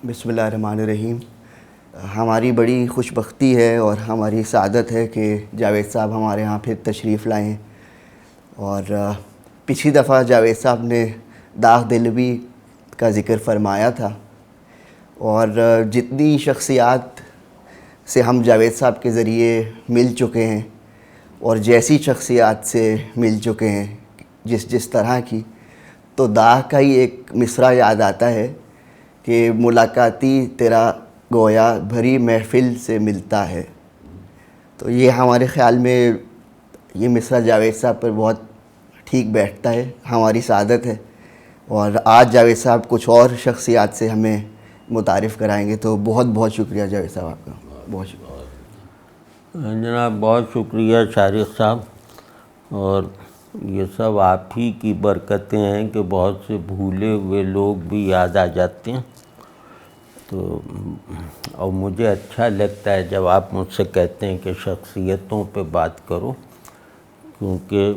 بسم اللہ الرحمن الرحیم۔ ہماری بڑی خوش بختی ہے اور ہماری سعادت ہے کہ جاوید صاحب ہمارے ہاں پھر تشریف لائیں، اور پچھلی دفعہ جاوید صاحب نے داغ دلوی کا ذکر فرمایا تھا، اور جتنی شخصیات سے ہم جاوید صاحب کے ذریعے مل چکے ہیں اور جیسی شخصیات سے مل چکے ہیں جس طرح کی، تو داغ کا ہی ایک مصرع یاد آتا ہے کہ ملاقاتی تیرا گویا بھری محفل سے ملتا ہے۔ تو یہ ہمارے خیال میں یہ مصرع جاوید صاحب پر بہت ٹھیک بیٹھتا ہے، ہماری سعادت ہے۔ اور آج جاوید صاحب کچھ اور شخصیات سے ہمیں متعارف کرائیں گے، تو بہت بہت شکریہ جاوید صاحب آپ کا، بہت شکریہ جناب۔ بہت شکریہ شارق صاحب، اور یہ سب آپ ہی کی برکتیں ہیں کہ بہت سے بھولے ہوئے لوگ بھی یاد آ جاتے ہیں۔ تو اور مجھے اچھا لگتا ہے جب آپ مجھ سے کہتے ہیں کہ شخصیتوں پہ بات کرو، کیونکہ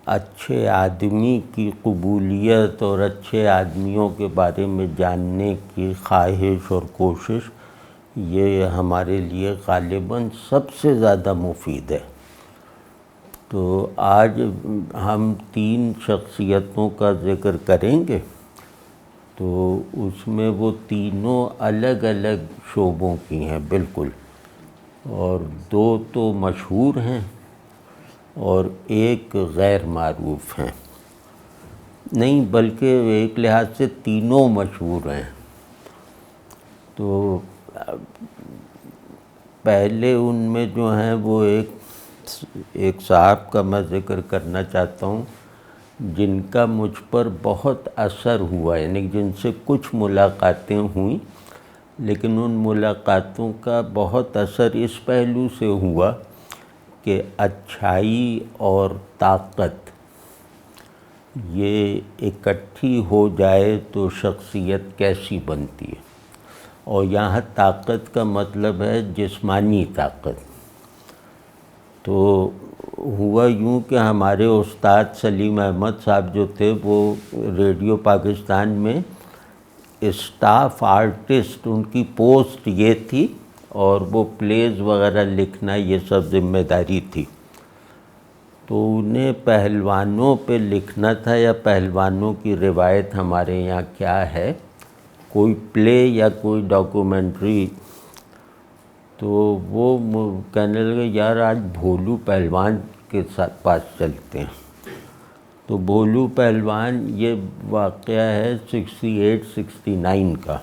اچھے آدمی کی قبولیت اور اچھے آدمیوں کے بارے میں جاننے کی خواہش اور کوشش، یہ ہمارے لیے غالباً سب سے زیادہ مفید ہے۔ تو آج ہم 3 شخصیتوں کا ذکر کریں گے، تو اس میں وہ تینوں الگ الگ شعبوں کی ہیں بالکل، اور 2 تو مشہور ہیں اور ایک غیر معروف ہیں، نہیں بلکہ ایک لحاظ سے تینوں مشہور ہیں۔ تو پہلے ان میں جو ہیں وہ ایک صاحب کا میں ذکر کرنا چاہتا ہوں جن کا مجھ پر بہت اثر ہوا، یعنی جن سے کچھ ملاقاتیں ہوئیں، لیکن ان ملاقاتوں کا بہت اثر اس پہلو سے ہوا کہ اچھائی اور طاقت یہ اکٹھی ہو جائے تو شخصیت کیسی بنتی ہے، اور یہاں طاقت کا مطلب ہے جسمانی طاقت۔ تو ہوا یوں کہ ہمارے استاد سلیم احمد صاحب جو تھے، وہ ریڈیو پاکستان میں اسٹاف آرٹسٹ، ان کی پوسٹ یہ تھی، اور وہ پلیز وغیرہ لکھنا یہ سب ذمہ داری تھی۔ تو انہیں پہلوانوں پہ لکھنا تھا، یا پہلوانوں کی روایت ہمارے یہاں کیا ہے، کوئی پلے یا کوئی ڈاکومنٹری۔ تو وہ کہنے لگے یار آج بھولو پہلوان کے پاس چلتے ہیں۔ تو بھولو پہلوان یہ واقعہ ہے 68-69 کا۔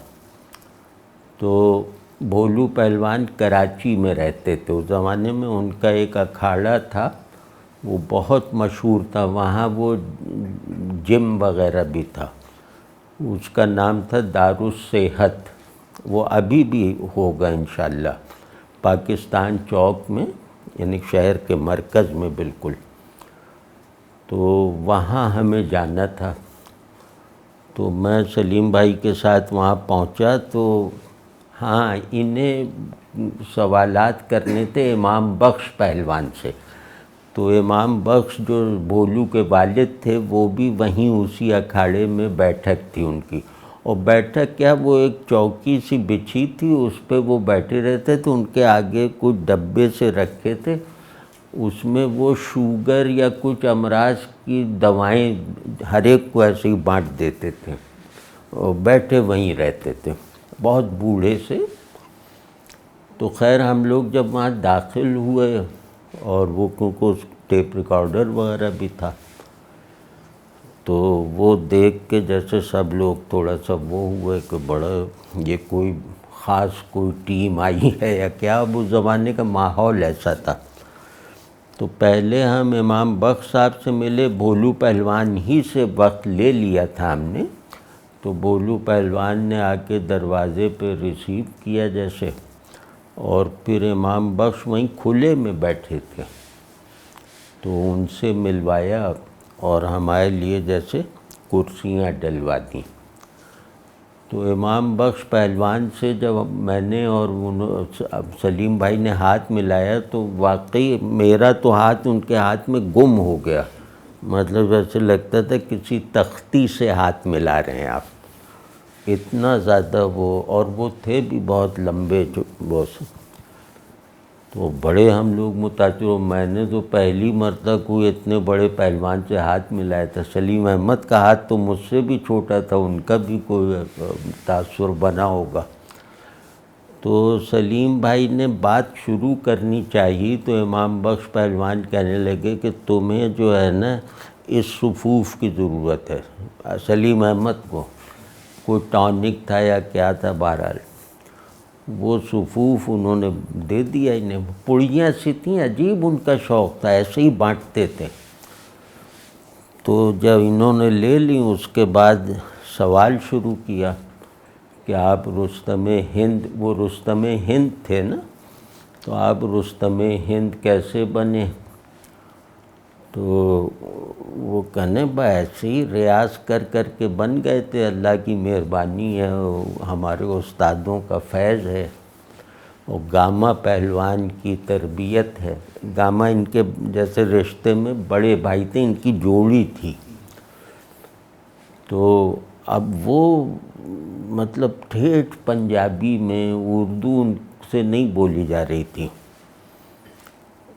تو بھولو پہلوان کراچی میں رہتے تھے اس زمانے میں، ان کا ایک اکھاڑا تھا، وہ بہت مشہور تھا، وہاں وہ جم وغیرہ بھی تھا، اس کا نام تھا دارالصحت، وہ ابھی بھی ہوگا انشاءاللہ پاکستان چوک میں، یعنی شہر کے مرکز میں بالکل۔ تو وہاں ہمیں جانا تھا، تو میں سلیم بھائی کے ساتھ وہاں پہنچا، تو ہاں انہیں سوالات کرنے تھے امام بخش پہلوان سے۔ تو امام بخش جو بھولو کے والد تھے، وہ بھی وہیں اسی اکھاڑے میں بیٹھک تھی ان کی، اور بیٹھک کیا، وہ ایک چوکی سی بچھی تھی، اس پہ وہ بیٹھے رہتے تھے، ان کے آگے کچھ ڈبے سے رکھے تھے، اس میں وہ شوگر یا کچھ امراض کی دوائیں ہر ایک کو ایسے ہی بانٹ دیتے تھے، اور بیٹھے وہیں رہتے تھے، بہت بوڑھے سے۔ تو خیر ہم لوگ جب وہاں داخل ہوئے، اور وہ کیونکہ اس ٹیپ ریکارڈر وغیرہ بھی تھا، تو وہ دیکھ کے جیسے سب لوگ تھوڑا سا وہ ہوئے کہ بڑا یہ کوئی خاص کوئی ٹیم آئی ہے یا کیا، اب اس زمانے کا ماحول ایسا تھا۔ تو پہلے ہم امام بخش صاحب سے ملے، بھولو پہلوان ہی سے وقت لے لیا تھا ہم نے، تو بھولو پہلوان نے آ کے دروازے پہ ریسیو کیا جیسے، اور پھر امام بخش وہیں کھلے میں بیٹھے تھے، تو ان سے ملوایا اور ہمارے لیے جیسے کرسیاں ڈلوا دیں۔ تو امام بخش پہلوان سے جب میں نے اور سلیم بھائی نے ہاتھ ملایا، تو واقعی میرا تو ہاتھ ان کے ہاتھ میں گم ہو گیا، مطلب ایسے لگتا تھا کسی تختی سے ہاتھ ملا رہے ہیں آپ۔ اتنا زیادہ اور وہ تھے بھی بہت لمبے بہت، تو بڑے ہم لوگ متاثر ہو. میں نے تو پہلی مرتبہ کوئی اتنے بڑے پہلوان سے ہاتھ ملایا تھا. سلیم احمد کا ہاتھ تو مجھ سے بھی چھوٹا تھا، ان کا بھی کوئی تاثر بنا ہوگا. تو سلیم بھائی نے بات شروع کرنی چاہیے تو امام بخش پہلوان کہنے لگے کہ تمہیں جو ہے نا اس صفوف کی ضرورت ہے. سلیم احمد کو کوئی ٹانک تھا یا کیا تھا، بہرحال وہ صفوف انہوں نے دے دیا انہیں. پڑیاں سی تھیں، عجیب ان کا شوق تھا، ایسے ہی بانٹتے تھے. تو جب انہوں نے لے لیں اس کے بعد سوال شروع کیا کہ آپ رستم ہند، وہ رستم ہند تھے نا، تو آپ رستم ہند کیسے بنے؟ تو وہ کہنے با ایسے ہی ریاض کر کر کے بن گئے تھے، اللہ کی مہربانی ہے، ہمارے استادوں کا فیض ہے، اور گاما پہلوان کی تربیت ہے. گاما ان کے جیسے رشتے میں بڑے بھائی تھے، ان کی جوڑی تھی. تو اب وہ مطلب ٹھیٹھ پنجابی میں، اردو ان سے نہیں بولی جا رہی تھی.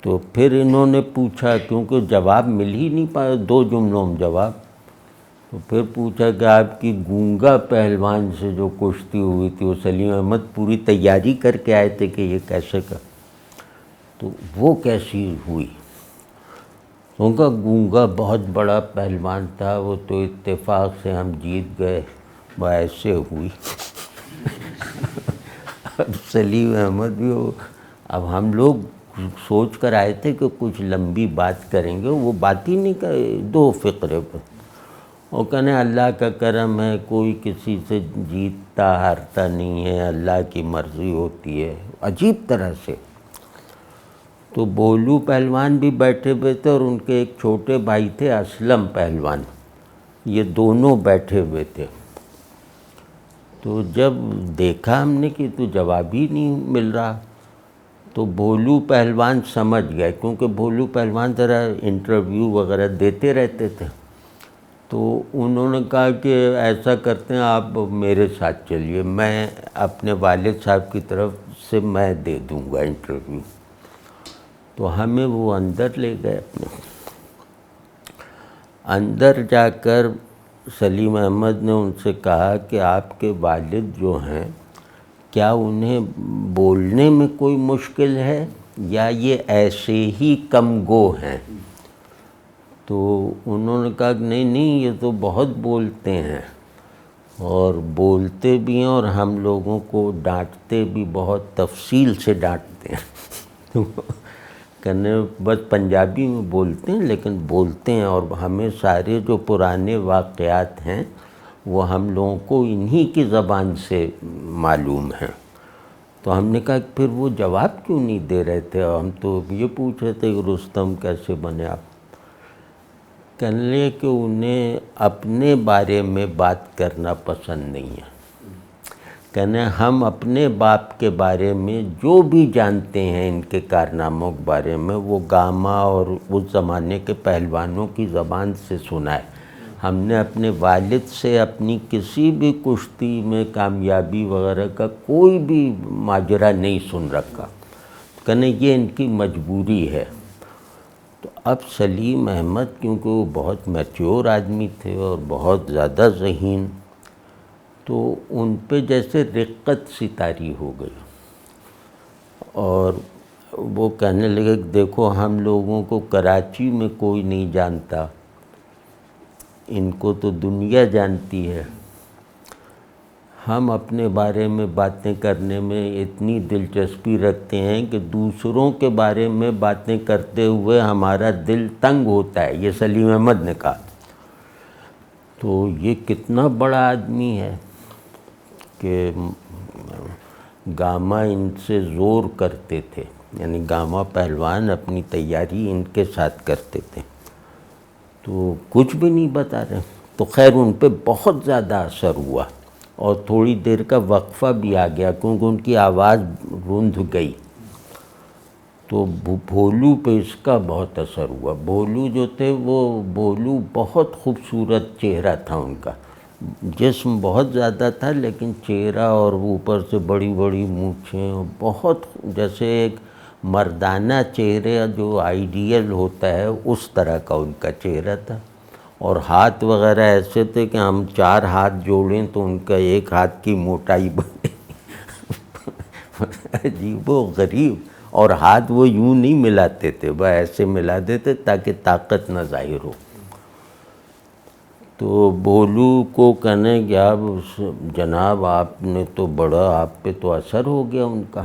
تو پھر انہوں نے پوچھا، کیونکہ جواب مل ہی نہیں پایا، 2 جملوں میں جواب. تو پھر پوچھا کہ آپ کی گونگا پہلوان سے جو کشتی ہوئی تھی، وہ سلیم احمد پوری تیاری کر کے آئے تھے کہ یہ کیسے کا، تو وہ کیسی ہوئی؟ ان کا گونگا بہت بڑا پہلوان تھا، وہ تو اتفاق سے ہم جیت گئے، وہ ایسے ہوئی. اب سلیم احمد بھی اب ہم لوگ سوچ کر آئے تھے کہ کچھ لمبی بات کریں گے، وہ بات ہی نہیں کرے، 2 فقرے پر. وہ کہنے اللہ کا کرم ہے، کوئی کسی سے جیتتا ہارتا نہیں ہے، اللہ کی مرضی ہوتی ہے، عجیب طرح سے. تو بولو پہلوان بھی بیٹھے ہوئے تھے اور ان کے ایک چھوٹے بھائی تھے اسلم پہلوان، یہ دونوں بیٹھے ہوئے تھے. تو جب دیکھا ہم نے کہ تو جواب ہی نہیں مل رہا، تو بھولو پہلوان سمجھ گئے، کیونکہ بھولو پہلوان ذرا انٹرویو وغیرہ دیتے رہتے تھے. تو انہوں نے کہا کہ ایسا کرتے ہیں، آپ میرے ساتھ چلیے، میں اپنے والد صاحب کی طرف سے میں دے دوں گا انٹرویو. تو ہمیں وہ اندر لے گئے. اندر جا کر سلیم احمد نے ان سے کہا کہ آپ کے والد جو ہیں، کیا انہیں بولنے میں کوئی مشکل ہے یا یہ ایسے ہی کم گو ہیں؟ تو انہوں نے کہا کہ نہیں یہ تو بہت بولتے ہیں، اور بولتے بھی ہیں اور ہم لوگوں کو ڈانٹتے بھی بہت تفصیل سے ڈانٹتے ہیں. کہنے بس پنجابی میں بولتے ہیں لیکن بولتے ہیں، اور ہمیں سارے جو پرانے واقعات ہیں وہ ہم لوگوں کو انہی کی زبان سے معلوم ہیں. تو ہم نے کہا کہ پھر وہ جواب کیوں نہیں دے رہے تھے، ہم تو یہ پوچھ رہے تھے کہ رستم کیسے بنے آپ؟ کہنے لگے کہ انہیں اپنے بارے میں بات کرنا پسند نہیں ہے. کہنے ہم اپنے باپ کے بارے میں جو بھی جانتے ہیں، ان کے کارناموں کے بارے میں، وہ گاما اور اس زمانے کے پہلوانوں کی زبان سے سنا ہے. ہم نے اپنے والد سے اپنی کسی بھی کشتی میں کامیابی وغیرہ کا کوئی بھی ماجرا نہیں سن رکھا. کہنے یہ ان کی مجبوری ہے. تو اب سلیم احمد کیونکہ وہ بہت میچور آدمی تھے اور بہت زیادہ ذہین، تو ان پہ جیسے رقت سی طاری ہو گئی، اور وہ کہنے لگے کہ دیکھو ہم لوگوں کو کراچی میں کوئی نہیں جانتا، ان کو تو دنیا جانتی ہے. ہم اپنے بارے میں باتیں کرنے میں اتنی دلچسپی رکھتے ہیں کہ دوسروں کے بارے میں باتیں کرتے ہوئے ہمارا دل تنگ ہوتا ہے. یہ سلیم احمد نے کہا. تو یہ کتنا بڑا آدمی ہے کہ گاما ان سے زور کرتے تھے، یعنی گاما پہلوان اپنی تیاری ان کے ساتھ کرتے تھے، تو کچھ بھی نہیں بتا رہے. تو خیر ان پہ بہت زیادہ اثر ہوا، اور تھوڑی دیر کا وقفہ بھی آ گیا کیونکہ ان کی آواز رند گئی. تو بھولو پہ اس کا بہت اثر ہوا. بھولو جو تھے وہ بھولو بہت خوبصورت چہرہ تھا ان کا، جسم بہت زیادہ تھا لیکن چہرہ اور اوپر سے بڑی بڑی مونچھیں، اور بہت جیسے ایک مردانہ چہرے جو آئیڈیل ہوتا ہے اس طرح کا ان کا چہرہ تھا، اور ہاتھ وغیرہ ایسے تھے کہ ہم 4 ہاتھ جوڑیں تو ان کا ایک ہاتھ کی موٹائی بنے عجیب و غریب، اور ہاتھ وہ یوں نہیں ملاتے تھے، وہ ایسے ملا دیتے تاکہ طاقت نہ ظاہر ہو۔ تو بھولو کو کہنے گیا جناب آپ نے تو بڑا، آپ پہ تو اثر ہو گیا ان کا۔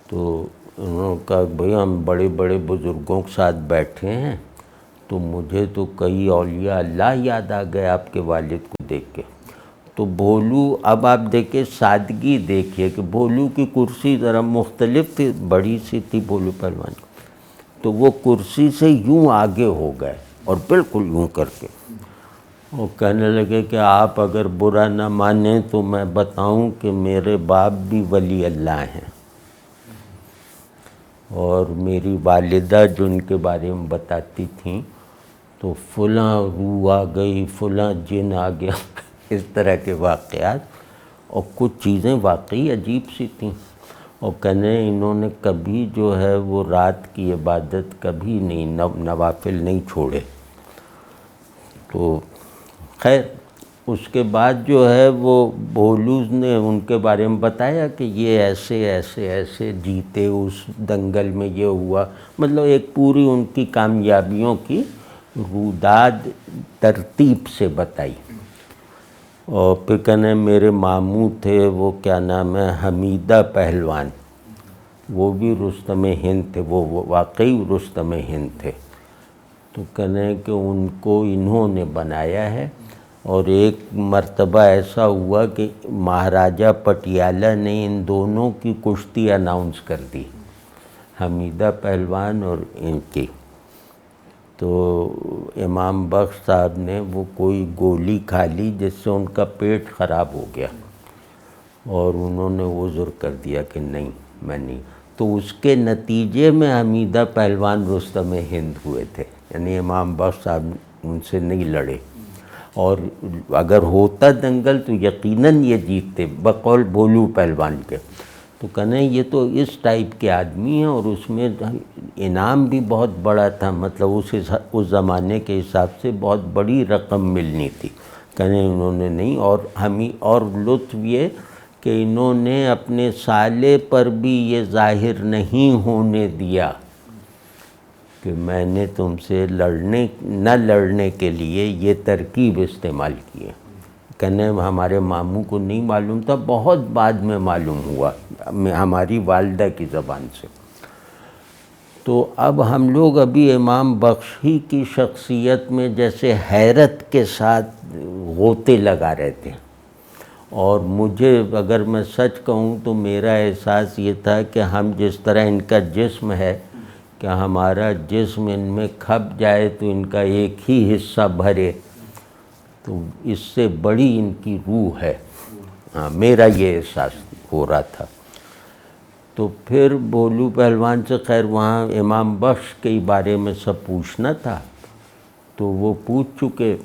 تو انہوں نے کہا بھئی ہم بڑے بڑے بزرگوں کے ساتھ بیٹھے ہیں تو مجھے تو کئی اولیاء اللہ یاد آ گئے آپ کے والد کو دیکھ کے۔ تو بھولو، اب آپ دیکھیں سادگی دیکھیے کہ بھولو کی کرسی ذرا مختلف تھی، بڑی سی تھی بھولو پہلوان کی، تو وہ کرسی سے یوں آگے ہو گئے اور بالکل یوں کر کے، وہ کہنے لگے کہ آپ اگر برا نہ مانیں تو میں بتاؤں کہ میرے باپ بھی ولی اللہ ہیں، اور میری والدہ جو ان کے بارے میں بتاتی تھیں تو فلاں روح آ گئی، فلاں جن آ گیا، اس طرح کے واقعات، اور کچھ چیزیں واقعی عجیب سی تھیں۔ اور کہنے انہوں نے کبھی جو ہے وہ رات کی عبادت کبھی نہیں، نوافل نہیں چھوڑے۔ تو خیر اس کے بعد جو ہے وہ بھولوز نے ان کے بارے میں بتایا کہ یہ ایسے ایسے ایسے جیتے، اس دنگل میں یہ ہوا، مطلب ایک پوری ان کی کامیابیوں کی روداد ترتیب سے بتائی۔ اور پھر کہنے میرے ماموں تھے، وہ کیا نام ہے، حمیدہ پہلوان، وہ بھی رستم ہند تھے، وہ واقعی رستم ہند تھے۔ تو کہنے کہ ان کو انہوں نے بنایا ہے، اور ایک مرتبہ ایسا ہوا کہ مہاراجہ پٹیالہ نے ان دونوں کی کشتی اناؤنس کر دی، حمیدہ پہلوان اور ان کی۔ تو امام بخش صاحب نے وہ کوئی گولی کھا لی جس سے ان کا پیٹ خراب ہو گیا، اور انہوں نے عذر کر دیا کہ نہیں میں نہیں۔ تو اس کے نتیجے میں حمیدہ پہلوان رستم ہند ہوئے تھے، یعنی امام بخش صاحب ان سے نہیں لڑے، اور اگر ہوتا دنگل تو یقیناً یہ جیتتے بقول بھولو پہلوان کے۔ تو کہنے یہ تو اس ٹائپ کے آدمی ہیں، اور اس میں انعام بھی بہت بڑا تھا، مطلب اس زمانے کے حساب سے بہت بڑی رقم ملنی تھی۔ کہنے انہوں نے نہیں، اور لطف یہ کہ انہوں نے اپنے سالے پر بھی یہ ظاہر نہیں ہونے دیا کہ میں نے تم سے نہ لڑنے کے لیے یہ ترکیب استعمال کی ہے۔ کہنے ہمارے ماموں کو نہیں معلوم تھا، بہت بعد میں معلوم ہوا ہماری والدہ کی زبان سے۔ تو اب ہم لوگ ابھی امام بخشی کی شخصیت میں جیسے حیرت کے ساتھ غوطے لگا رہے تھے، اور مجھے اگر میں سچ کہوں تو میرا احساس یہ تھا کہ ہم جس طرح ان کا جسم ہے کہ ہمارا جسم ان میں کھپ جائے تو ان کا ایک ہی حصہ بھرے، تو اس سے بڑی ان کی روح ہے، ہاں میرا یہ احساس ہو رہا تھا۔ تو پھر بھولو پہلوان سے خیر وہاں امام بخش کے بارے میں سب پوچھنا تھا، تو وہ پوچھ چکے۔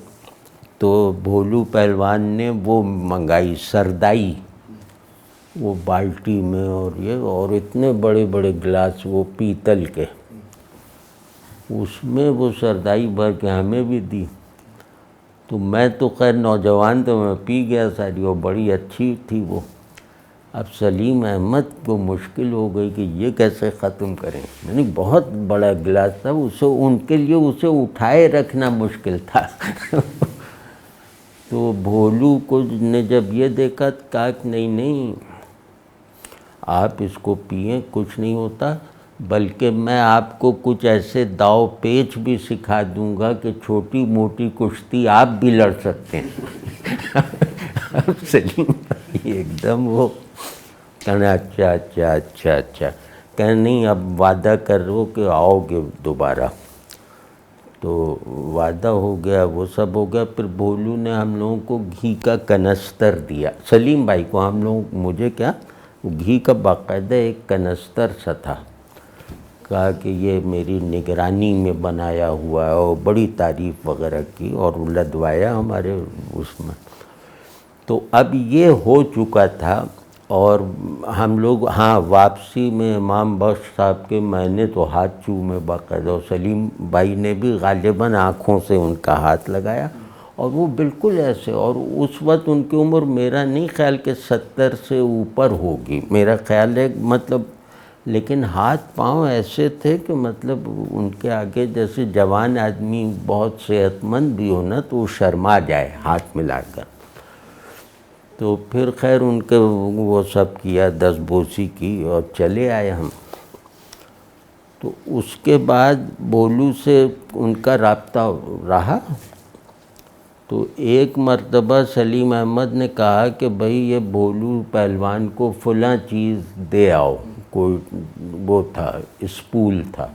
تو بھولو پہلوان نے وہ منگائی سردائی، وہ بالٹی میں، اور اتنے بڑے بڑے گلاس وہ پیتل کے، اس میں وہ سردائی بھر کے ہمیں بھی دی۔ تو میں تو خیر نوجوان تو میں پی گیا ساری، وہ بڑی اچھی تھی وہ۔ اب سلیم احمد کو مشکل ہو گئی کہ یہ کیسے ختم کریں، یعنی بہت بڑا گلاس تھا، ان کے لیے اسے اٹھائے رکھنا مشکل تھا۔ تو بھولو کو نے جب یہ دیکھا کہا کہ نہیں آپ اس کو پئیں، کچھ نہیں ہوتا، بلکہ میں آپ کو کچھ ایسے داؤ پیچ بھی سکھا دوں گا کہ چھوٹی موٹی کشتی آپ بھی لڑ سکتے ہیں۔ اب سلیم ایک دم وہ کہنا اچھا کہنے نہیں اب وعدہ کرو کہ آؤ گے دوبارہ۔ تو وعدہ ہو گیا، وہ سب ہو گیا۔ پھر بھولو نے ہم لوگوں کو گھی کا کنستر دیا، سلیم بھائی کو، ہم لوگ مجھے کیا، گھی کا باقاعدہ ایک کنستر سا تھا، کہا کہ یہ میری نگرانی میں بنایا ہوا ہے، اور بڑی تعریف وغیرہ کی اور لدوایا ہمارے اس میں۔ تو اب یہ ہو چکا تھا، اور ہم لوگ واپسی میں امام بخش صاحب کے میں نے تو ہاتھ چومے باقاعدہ، اور سلیم بھائی نے بھی غالباً آنکھوں سے ان کا ہاتھ لگایا، اور وہ بالکل ایسے، اور اس وقت ان کی عمر میرا نہیں خیال کہ 70 سے اوپر ہوگی، میرا خیال ہے، مطلب لیکن ہاتھ پاؤں ایسے تھے کہ مطلب ان کے آگے جیسے جوان آدمی بہت صحت مند بھی ہو نا تو وہ شرما جائے ہاتھ ملا کر۔ تو پھر خیر ان کے وہ سب کیا، دست بوسی کی اور چلے آئے ہم۔ تو اس کے بعد بھولو سے ان کا رابطہ رہا۔ تو ایک مرتبہ سلیم احمد نے کہا کہ بھئی یہ بھولو پہلوان کو فلاں چیز دے آؤ، کوئی وہ تھا، اسپول تھا۔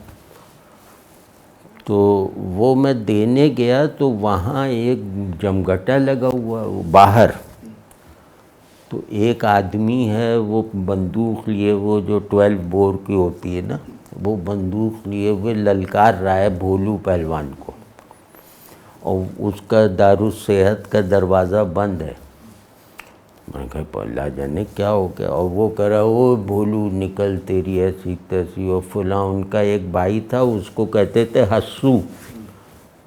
تو وہ میں دینے گیا تو وہاں ایک جمگٹا لگا ہوا باہر، تو ایک آدمی ہے وہ بندوق لیے، وہ جو 12 بور کی ہوتی ہے نا، وہ بندوق لیے ہوئے للکار رہا ہے بھولو پہلوان کو، اور اس کا دارالصحت کا دروازہ بند ہے۔ میں کہا اللہ جانے کیا ہو گیا، اور وہ کہہ رہا او بھولو نکل تیری ایسی تیسی، اور فلاں ان کا ایک بھائی تھا اس کو کہتے تھے حسو،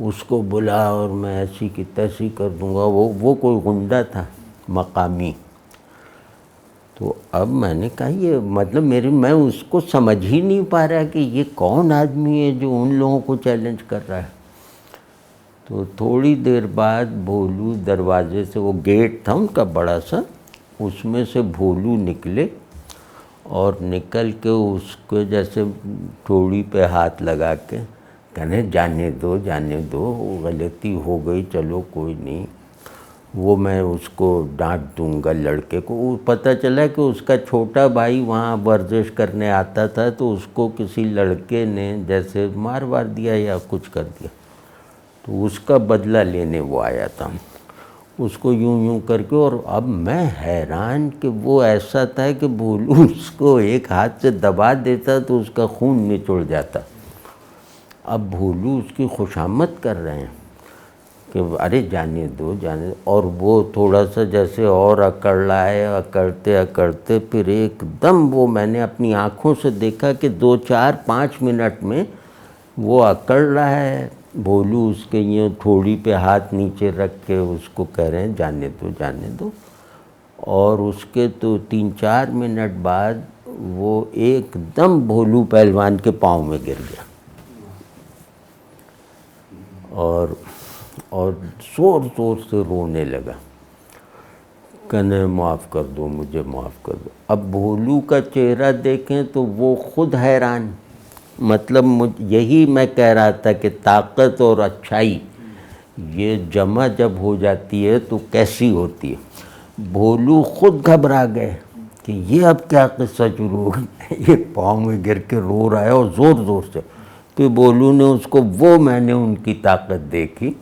اس کو بلا اور میں ایسی کی تیسی کر دوں گا، وہ کوئی غنڈہ تھا مقامی۔ تو اب میں نے کہا یہ مطلب میں اس کو سمجھ ہی نہیں پا رہا کہ یہ کون آدمی ہے جو ان لوگوں کو چیلنج کر رہا ہے۔ تو تھوڑی دیر بعد بھولو دروازے سے، وہ گیٹ تھا ان کا بڑا سا، اس میں سے بھولو نکلے، اور نکل کے اس کو جیسے ٹھوڑی پہ ہاتھ لگا کے کہنے جانے دو، غلطی ہو گئی، چلو کوئی نہیں، وہ میں اس کو ڈانٹ دوں گا لڑکے کو۔ وہ پتہ چلا کہ اس کا چھوٹا بھائی وہاں ورزش کرنے آتا تھا، تو اس کو کسی لڑکے نے جیسے مار وار دیا یا کچھ کر دیا، تو اس کا بدلہ لینے وہ آیا تھا، اس کو یوں کر کے۔ اور اب میں حیران کہ وہ ایسا تھا کہ بھولو اس کو ایک ہاتھ سے دبا دیتا تو اس کا خون نچڑ جاتا۔ اب بھولو اس کی خوشامد کر رہے ہیں کہ ارے جانے دو، اور وہ تھوڑا سا جیسے اور اکڑ رہا ہے، اکڑتے پھر ایک دم وہ میں نے اپنی آنکھوں سے دیکھا کہ 2-4-5 منٹ میں وہ اکڑ رہا ہے، بھولو اس کے یہ تھوڑی پہ ہاتھ نیچے رکھ کے اس کو کہہ رہے ہیں جانے دو، اور اس کے تو 3-4 منٹ بعد وہ ایک دم بھولو پہلوان کے پاؤں میں گر گیا، اور زور سے رونے لگا، کہنے معاف کر دو، مجھے معاف کر دو۔ اب بھولو کا چہرہ دیکھیں تو وہ خود حیران، مطلب یہی میں کہہ رہا تھا کہ طاقت اور اچھائی یہ جمع جب ہو جاتی ہے تو کیسی ہوتی ہے۔ بھولو خود گھبرا گئے کہ یہ اب کیا قصہ شروع ہو گیا، یہ پاؤں میں گر کے رو رہا ہے اور زور سے۔ پھر بھولو نے اس کو، وہ میں نے ان کی طاقت دیکھی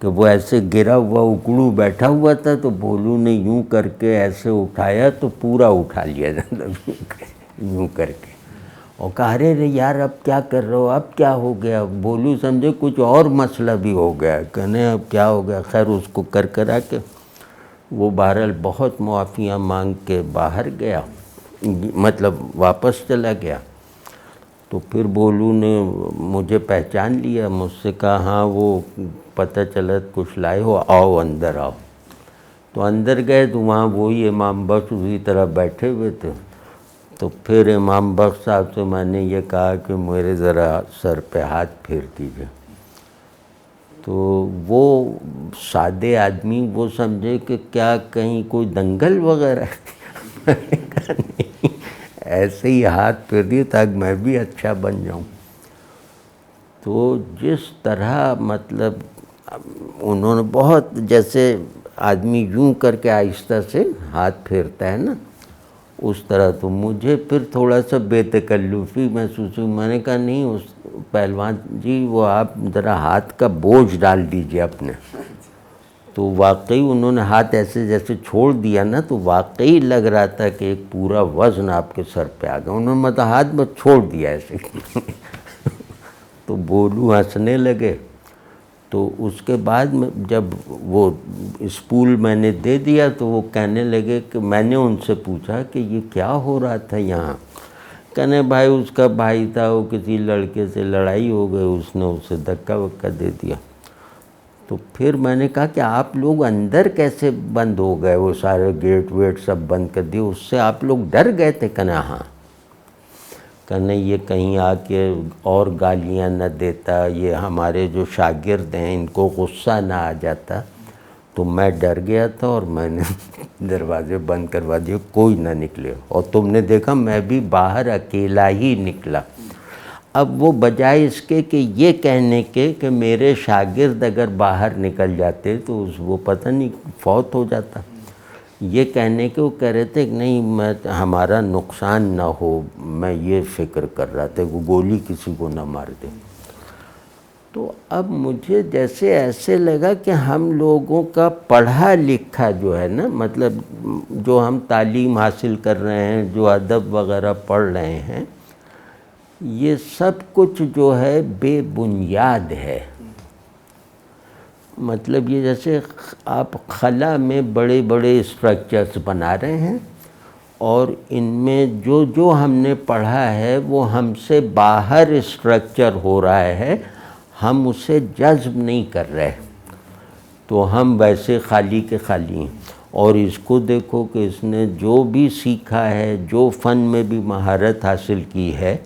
کہ وہ ایسے گرا ہوا اکڑو بیٹھا ہوا تھا، تو بھولو نے یوں کر کے ایسے اٹھایا تو پورا اٹھا لیا یوں کر کے، اور کہا ارے یار اب کیا کر رہے ہو، اب کیا ہو گیا۔ بھولو سمجھے کچھ اور مسئلہ بھی ہو گیا، کہنے اب کیا ہو گیا۔ خیر اس کو کرا کے وہ بہرحال بہت معافیاں مانگ کے باہر گیا، مطلب واپس چلا گیا۔ تو پھر بھولو نے مجھے پہچان لیا، مجھ سے کہا ہاں وہ پتہ چلا کچھ لائے ہو، آؤ اندر آؤ۔ تو اندر گئے تو وہاں وہی امام بخش اسی طرح بیٹھے ہوئے تھے۔ تو پھر امام بخش صاحب سے میں نے یہ کہا کہ میرے ذرا سر پہ ہاتھ پھیر دیجیے۔ تو وہ سادے آدمی وہ سمجھے کہ کیا کہیں کوئی دنگل وغیرہ ایسے ہی ہاتھ پھیر دیے تاکہ میں بھی اچھا بن جاؤں۔ تو جس طرح مطلب انہوں نے بہت، جیسے آدمی یوں کر کے آہستہ سے ہاتھ پھیرتا ہے نا، اس طرح تو مجھے پھر تھوڑا سا بے تکلفی محسوس ہوئی۔ میں نے کہا نہیں اس پہلوان جی وہ آپ ذرا ہاتھ کا بوجھ ڈال دیجئے اپنے۔ تو واقعی انہوں نے ہاتھ ایسے جیسے چھوڑ دیا نا، تو واقعی لگ رہا تھا کہ ایک پورا وزن آپ کے سر پہ آ گیا۔ انہوں نے مطلب ہاتھ بس چھوڑ دیا ایسے تو بولو ہنسنے لگے. تو اس کے بعد جب وہ اسپول میں نے دے دیا تو وہ کہنے لگے کہ میں نے ان سے پوچھا کہ یہ کیا ہو رہا تھا یہاں. کہنے بھائی اس کا بھائی تھا, وہ کسی لڑکے سے لڑائی ہو گئی, اس نے اسے دھکا وکا دے دیا. تو پھر میں نے کہا کہ آپ لوگ اندر کیسے بند ہو گئے, وہ سارے گیٹ ویٹ سب بند کر دیے, اس سے آپ لوگ ڈر گئے تھے؟ کہنا ہاں. کہنا یہ کہیں آ کے اور گالیاں نہ دیتا, یہ ہمارے جو شاگرد ہیں ان کو غصہ نہ آ جاتا, تو میں ڈر گیا تھا اور میں نے دروازے بند کروا دیے, کوئی نہ نکلے. اور تم نے دیکھا میں بھی باہر اکیلا ہی نکلا. اب وہ بجائے اس کے کہ یہ کہنے کے کہ میرے شاگرد اگر باہر نکل جاتے تو وہ پتہ نہیں فوت ہو جاتا, یہ کہنے کے وہ کہہ رہے تھے کہ نہیں ہمارا نقصان نہ ہو, میں یہ فکر کر رہا تھا کہ گولی کسی کو نہ مار دے. تو اب مجھے جیسے ایسے لگا کہ ہم لوگوں کا پڑھا لکھا جو ہے نا, مطلب جو ہم تعلیم حاصل کر رہے ہیں, جو ادب وغیرہ پڑھ رہے ہیں, یہ سب کچھ جو ہے بے بنیاد ہے. مطلب یہ جیسے آپ خلا میں بڑے بڑے اسٹرکچرز بنا رہے ہیں اور ان میں جو ہم نے پڑھا ہے وہ ہم سے باہر اسٹرکچر ہو رہا ہے, ہم اسے جذب نہیں کر رہے, تو ہم ویسے خالی کے خالی ہیں. اور اس کو دیکھو کہ اس نے جو بھی سیکھا ہے, جو فن میں بھی مہارت حاصل کی ہے,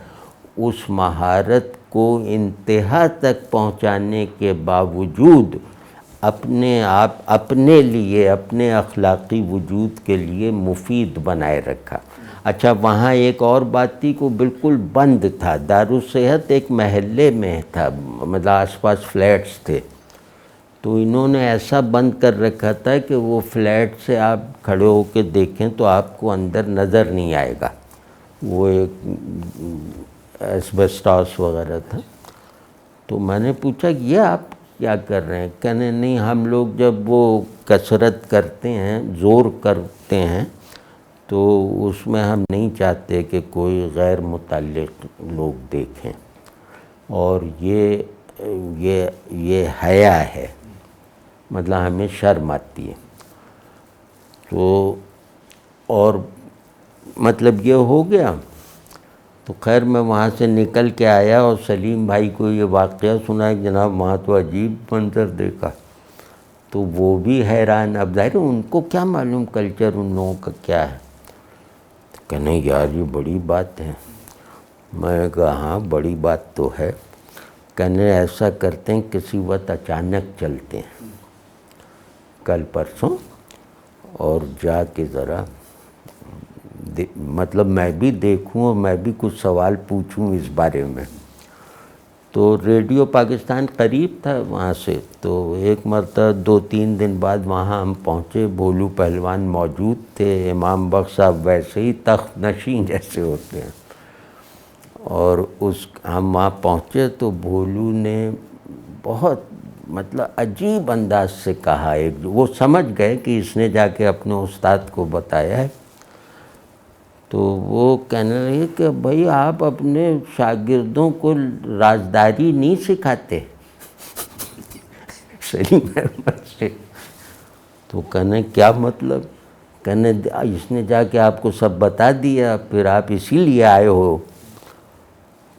اس مہارت کو انتہا تک پہنچانے کے باوجود اپنے آپ اپنے لیے, اپنے اخلاقی وجود کے لیے مفید بنائے رکھا. اچھا وہاں ایک اور بات تھی کہ بالکل بند تھا, دارالصحت ایک محلے میں تھا, مطلب آس پاس فلیٹس تھے, تو انہوں نے ایسا بند کر رکھا تھا کہ وہ فلیٹ سے آپ کھڑے ہو کے دیکھیں تو آپ کو اندر نظر نہیں آئے گا. وہ ایک ایسبسٹاس وغیرہ تھا. تو میں نے پوچھا کہ یہ آپ کیا کر رہے ہیں؟ کہنے نہیں ہم لوگ جب وہ کثرت کرتے ہیں, زور کرتے ہیں, تو اس میں ہم نہیں چاہتے کہ کوئی غیر متعلق لوگ دیکھیں, اور یہ حیا ہے, مطلب ہمیں شرم آتی ہے. تو اور مطلب یہ ہو گیا. تو خیر میں وہاں سے نکل کے آیا اور سلیم بھائی کو یہ واقعہ سنا کہ جناب وہاں تو عجیب منظر دیکھا. تو وہ بھی حیران, اب ظاہر ان کو کیا معلوم کلچر ان لوگوں کا کیا ہے. کہنے یار یہ بڑی بات ہے. میں نے کہا ہاں بڑی بات تو ہے. کہنے ایسا کرتے ہیں کسی وقت اچانک چلتے ہیں کل پرسوں, اور جا کے ذرا مطلب میں بھی دیکھوں اور میں بھی کچھ سوال پوچھوں اس بارے میں. تو ریڈیو پاکستان قریب تھا وہاں سے, تو ایک مرتبہ 2-3 دن بعد وہاں ہم پہنچے, بھولو پہلوان موجود تھے, امام بخش صاحب ویسے ہی تخت نشین جیسے ہوتے ہیں. اور ہم وہاں پہنچے تو بھولو نے بہت مطلب عجیب انداز سے کہا, وہ سمجھ گئے کہ اس نے جا کے اپنے استاد کو بتایا ہے. تو وہ کہنے لگے کہ بھائی آپ اپنے شاگردوں کو رازداری نہیں سکھاتے سلیم احمد سے. تو کہنے کیا مطلب؟ کہنے اس نے جا کے آپ کو سب بتا دیا, پھر آپ اسی لیے آئے ہو.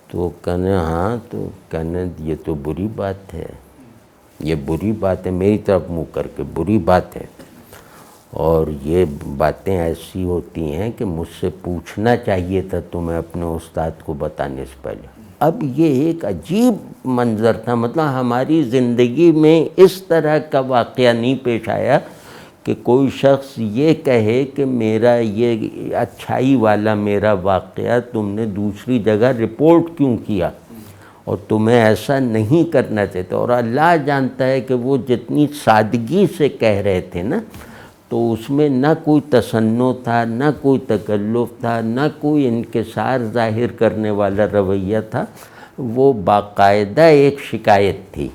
تو کہنے ہاں. تو کہنے یہ تو بری بات ہے, یہ بری بات ہے, میری طرف منہ کر کے بری بات ہے. اور یہ باتیں ایسی ہوتی ہیں کہ مجھ سے پوچھنا چاہیے تھا تمہیں اپنے استاد کو بتانے سے پہلے. اب یہ ایک عجیب منظر تھا, مطلب ہماری زندگی میں اس طرح کا واقعہ نہیں پیش آیا کہ کوئی شخص یہ کہے کہ میرا یہ اچھائی والا میرا واقعہ تم نے دوسری جگہ رپورٹ کیوں کیا, اور تمہیں ایسا نہیں کرنا چاہیے. اور اللہ جانتا ہے کہ وہ جتنی سادگی سے کہہ رہے تھے نا, تو اس میں نہ کوئی تصنع تھا, نہ کوئی تکلف تھا, نہ کوئی انکسار ظاہر کرنے والا رویہ تھا, وہ باقاعدہ ایک شکایت تھی.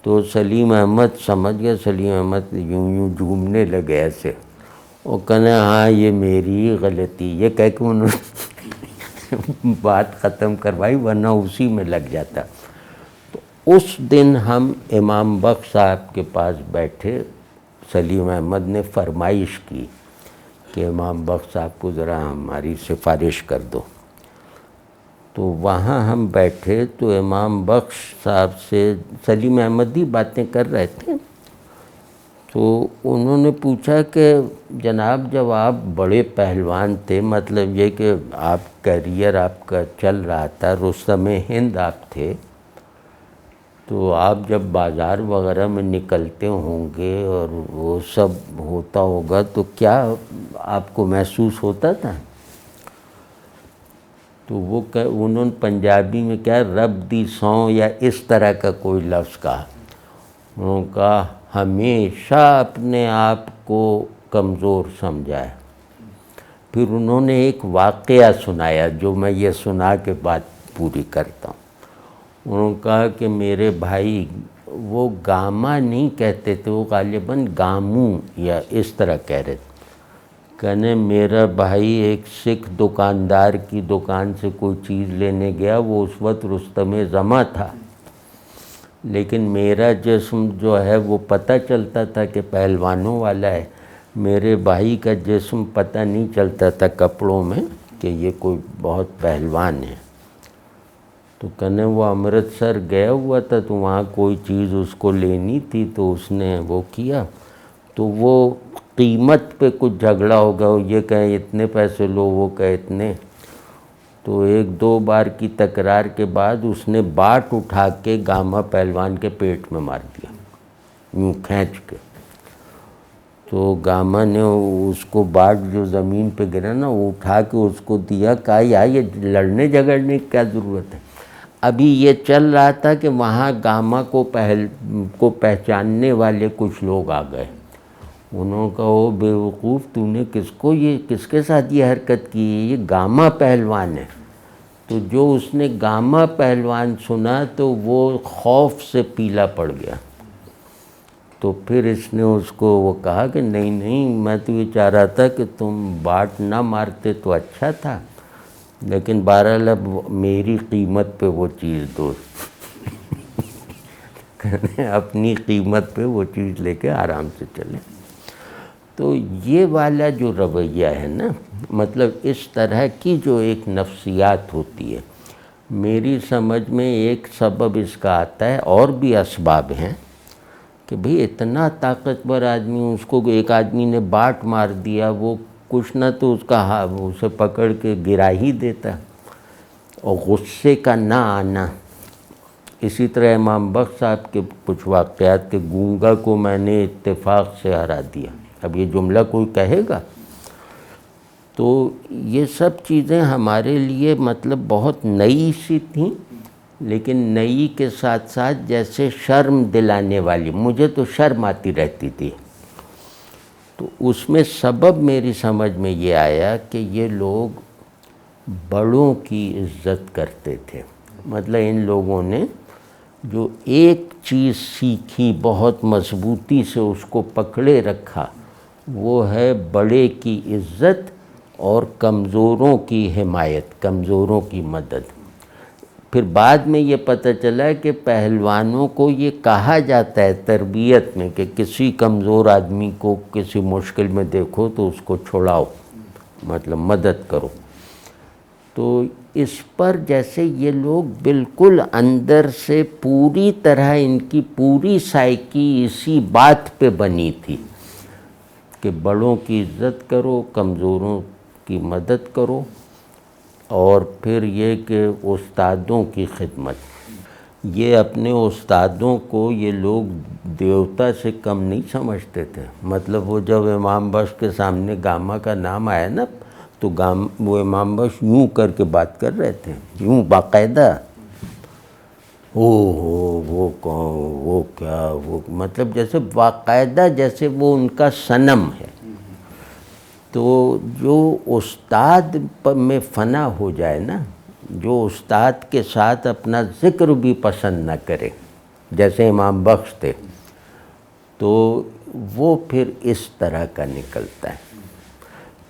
تو سلیم احمد سمجھ گیا, سلیم احمد یوں جھومنے لگے ایسے, اور کہنے ہاں یہ میری غلطی, یہ کہہ کے انہوں نے بات ختم کروائی، ورنہ اسی میں لگ جاتا۔ تو اس دن ہم امام بخش صاحب کے پاس بیٹھے، سلیم احمد نے فرمائش کی کہ امام بخش صاحب کو ذرا ہماری سفارش کر دو۔ تو وہاں ہم بیٹھے تو امام بخش صاحب سے سلیم احمد ہی باتیں کر رہے تھے، تو انہوں نے پوچھا کہ جناب جب آپ بڑے پہلوان تھے، مطلب یہ کہ آپ کیریئر آپ کا چل رہا تھا، رستم ہند آپ تھے، تو آپ جب بازار وغیرہ میں نکلتے ہوں گے اور وہ سب ہوتا ہوگا تو کیا آپ کو محسوس ہوتا تھا؟ تو وہ انہوں نے پنجابی میں کیا رب دی سوں یا اس طرح کا کوئی لفظ کہا۔ انہوں نے کہا ہمیشہ اپنے آپ کو کمزور سمجھا ہے۔ پھر انہوں نے ایک واقعہ سنایا جو میں یہ سنا کے بات پوری کرتا ہوں۔ انہوں نے کہا کہ میرے بھائی وہ گاما نہیں کہتے تھے، وہ غالباً گاموں یا اس طرح کہہ رہے تھے۔ کہنے میرا بھائی ایک سکھ دکاندار کی دکان سے کوئی چیز لینے گیا، وہ اس وقت رستم زماں تھا، لیکن میرا جسم جو ہے وہ پتہ چلتا تھا کہ پہلوانوں والا ہے، میرے بھائی کا جسم پتہ نہیں چلتا تھا کپڑوں میں کہ یہ کوئی بہت پہلوان ہے۔ تو کہنے وہ امرتسر گیا ہوا تھا تو وہاں کوئی چیز اس کو لینی تھی تو اس نے وہ کیا، تو وہ قیمت پہ کچھ جھگڑا ہوگا، یہ کہیں اتنے پیسے لو، وہ کہے اتنے، تو ایک دو بار کی تکرار کے بعد اس نے باٹ اٹھا کے گاما پہلوان کے پیٹ میں مار دیا، یوں کھینچ کے۔ تو گاما نے اس کو باٹ جو زمین پہ گرا نا وہ اٹھا کے اس کو دیا، کہا یار یہ لڑنے جھگڑنے کی کیا ضرورت ہے۔ ابھی یہ چل رہا تھا کہ وہاں گاما کو پہچاننے والے کچھ لوگ آ گئے۔ انہوں نے کہا او بے وقوف، تو نے کس کے ساتھ یہ حرکت کی ہے، یہ گاما پہلوان ہے۔ تو جو اس نے گاما پہلوان سنا تو وہ خوف سے پیلا پڑ گیا۔ تو پھر اس نے اس کو وہ کہا کہ نہیں میں تو یہ چاہ رہا تھا کہ تم باٹ نہ مارتے تو اچھا تھا، لیکن بہرحال اب میری قیمت پہ وہ چیز دو۔ اپنی قیمت پہ وہ چیز لے کے آرام سے چلیں۔ تو یہ والا جو رویہ ہے نا، مطلب اس طرح کی جو ایک نفسیات ہوتی ہے، میری سمجھ میں ایک سبب اس کا آتا ہے، اور بھی اسباب ہیں کہ بھئی اتنا طاقتور آدمی، اس کو ایک آدمی نے باٹ مار دیا، وہ کچھ نہ تو اس کا اسے پکڑ کے گرا ہی دیتا، اور غصے کا نہ آنا۔ اسی طرح امام بخش صاحب کے کچھ واقعات کہ گونگا کو میں نے اتفاق سے ہرا دیا، اب یہ جملہ کوئی کہے گا؟ تو یہ سب چیزیں ہمارے لیے مطلب بہت نئی سی تھیں، لیکن نئی کے ساتھ ساتھ جیسے شرم دلانے والی، مجھے تو شرم آتی رہتی تھی۔ تو اس میں سبب میری سمجھ میں یہ آیا کہ یہ لوگ بڑوں کی عزت کرتے تھے، مطلب ان لوگوں نے جو ایک چیز سیکھی بہت مضبوطی سے اس کو پکڑے رکھا، وہ ہے بڑے کی عزت اور کمزوروں کی حمایت، کمزوروں کی مدد۔ پھر بعد میں یہ پتہ چلا کہ پہلوانوں کو یہ کہا جاتا ہے تربیت میں کہ کسی کمزور آدمی کو کسی مشکل میں دیکھو تو اس کو چھڑاؤ، مطلب مدد کرو۔ تو اس پر جیسے یہ لوگ بالکل اندر سے پوری طرح ان کی پوری سائیکی اسی بات پہ بنی تھی کہ بڑوں کی عزت کرو، کمزوروں کی مدد کرو، اور پھر یہ کہ استادوں کی خدمت۔ یہ اپنے استادوں کو یہ لوگ دیوتا سے کم نہیں سمجھتے تھے، مطلب وہ جب امام بخش کے سامنے گاما کا نام آیا نا تو وہ امام بخش یوں کر کے بات کر رہے تھے، یوں باقاعدہ، وہ کون، وہ کیا، وہ مطلب جیسے باقاعدہ جیسے وہ ان کا صنم ہے۔ تو جو استاد میں فنا ہو جائے نا، جو استاد کے ساتھ اپنا ذکر بھی پسند نہ کرے، جیسے امام بخش تھے، تو وہ پھر اس طرح کا نکلتا ہے۔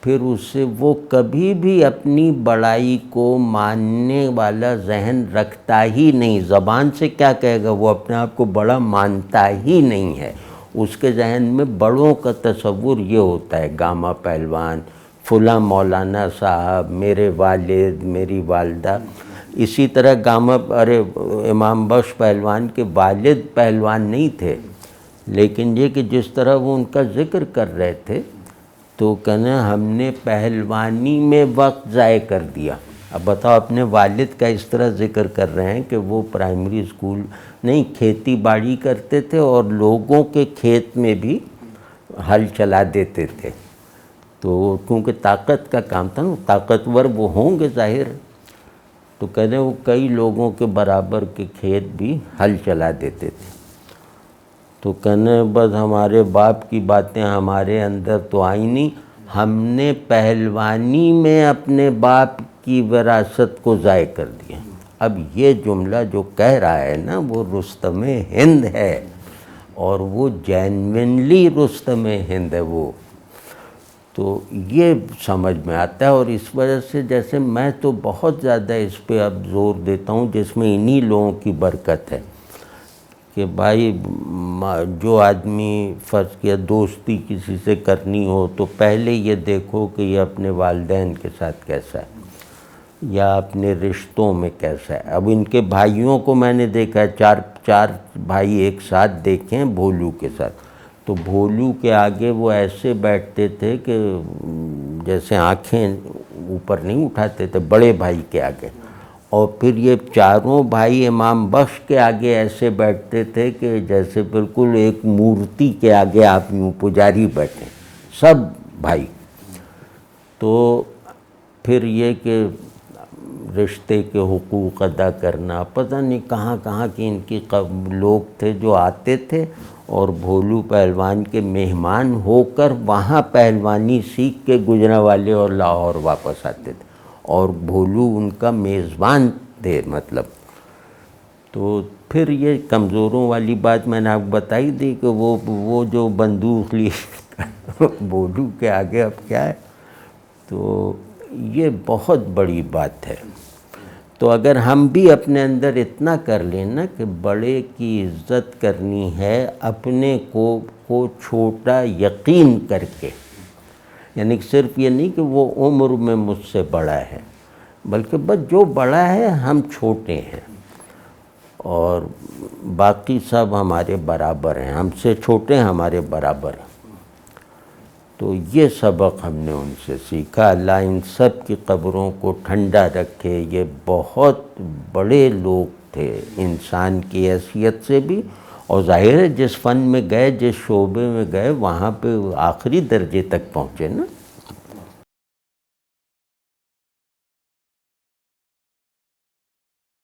پھر اس سے وہ کبھی بھی اپنی بڑائی کو ماننے والا ذہن رکھتا ہی نہیں. زبان سے کیا کہے گا، وہ اپنے آپ کو بڑا مانتا ہی نہیں ہے. اس کے ذہن میں بڑوں کا تصور یہ ہوتا ہے، گاما پہلوان، فلاں مولانا صاحب، میرے والد، میری والدہ. اسی طرح امام بخش پہلوان کے والد پہلوان نہیں تھے، لیکن یہ کہ جس طرح وہ ان کا ذکر کر رہے تھے تو کہنا ہم نے پہلوانی میں وقت ضائع کر دیا. اب بتاؤ، اپنے والد کا اس طرح ذکر کر رہے ہیں کہ وہ پرائمری اسکول نہیں، کھیتی باڑی کرتے تھے اور لوگوں کے کھیت میں بھی ہل چلا دیتے تھے. تو کیونکہ طاقت کا کام تھا نا، طاقتور وہ ہوں گے ظاہر، تو کہتے ہیں وہ کئی لوگوں کے برابر کے کھیت بھی ہل چلا دیتے تھے. تو کہنے بس ہمارے باپ کی باتیں ہمارے اندر تو آئی نہیں، ہم نے پہلوانی میں اپنے باپ کی وراثت کو ضائع کر دیا. اب یہ جملہ جو کہہ رہا ہے نا، وہ رستم ہند ہے، اور وہ جینوینلی رستم ہند ہے وہ. تو یہ سمجھ میں آتا ہے، اور اس وجہ سے جیسے میں تو بہت زیادہ اس پہ اب زور دیتا ہوں، جس میں انہی لوگوں کی برکت ہے کہ بھائی جو آدمی فرض کیا دوستی کسی سے کرنی ہو تو پہلے یہ دیکھو کہ یہ اپنے والدین کے ساتھ کیسا ہے یا اپنے رشتوں میں کیسا ہے. اب ان کے بھائیوں کو میں نے دیکھا ہے، چار بھائی ایک ساتھ دیکھے ہیں بھولو کے ساتھ. تو بھولو کے آگے وہ ایسے بیٹھتے تھے کہ جیسے آنکھیں اوپر نہیں اٹھاتے تھے بڑے بھائی کے آگے، اور پھر یہ چاروں بھائی امام بخش کے آگے ایسے بیٹھتے تھے کہ جیسے بالکل ایک مورتی کے آگے آپ یوں پجاری بیٹھیں، سب بھائی. تو پھر یہ کہ رشتے کے حقوق ادا کرنا، پتہ نہیں کہاں کہاں کی ان کی لوگ تھے جو آتے تھے اور بھولو پہلوان کے مہمان ہو کر وہاں پہلوانی سیکھ کے گجرانوالے اور لاہور واپس آتے تھے، اور بھولو ان کا میزبان تھے مطلب. تو پھر یہ کمزوروں والی بات میں نے آپ کو بتائی دی کہ وہ جو بندوق لی بھولو کے آگے اب کیا ہے. تو یہ بہت بڑی بات ہے. تو اگر ہم بھی اپنے اندر اتنا کر لیں نا کہ بڑے کی عزت کرنی ہے اپنے کو چھوٹا یقین کر کے، یعنی صرف یہ نہیں کہ وہ عمر میں مجھ سے بڑا ہے، بلکہ بس جو بڑا ہے ہم چھوٹے ہیں اور باقی سب ہمارے برابر ہیں، ہم سے چھوٹے ہمارے برابر ہیں. تو یہ سبق ہم نے ان سے سیکھا. اللہ ان سب کی قبروں کو ٹھنڈا رکھے. یہ بہت بڑے لوگ تھے انسان کی حیثیت سے بھی، اور ظاہر ہے جس فن میں گئے، جس شعبے میں گئے، وہاں پہ آخری درجے تک پہنچے نا.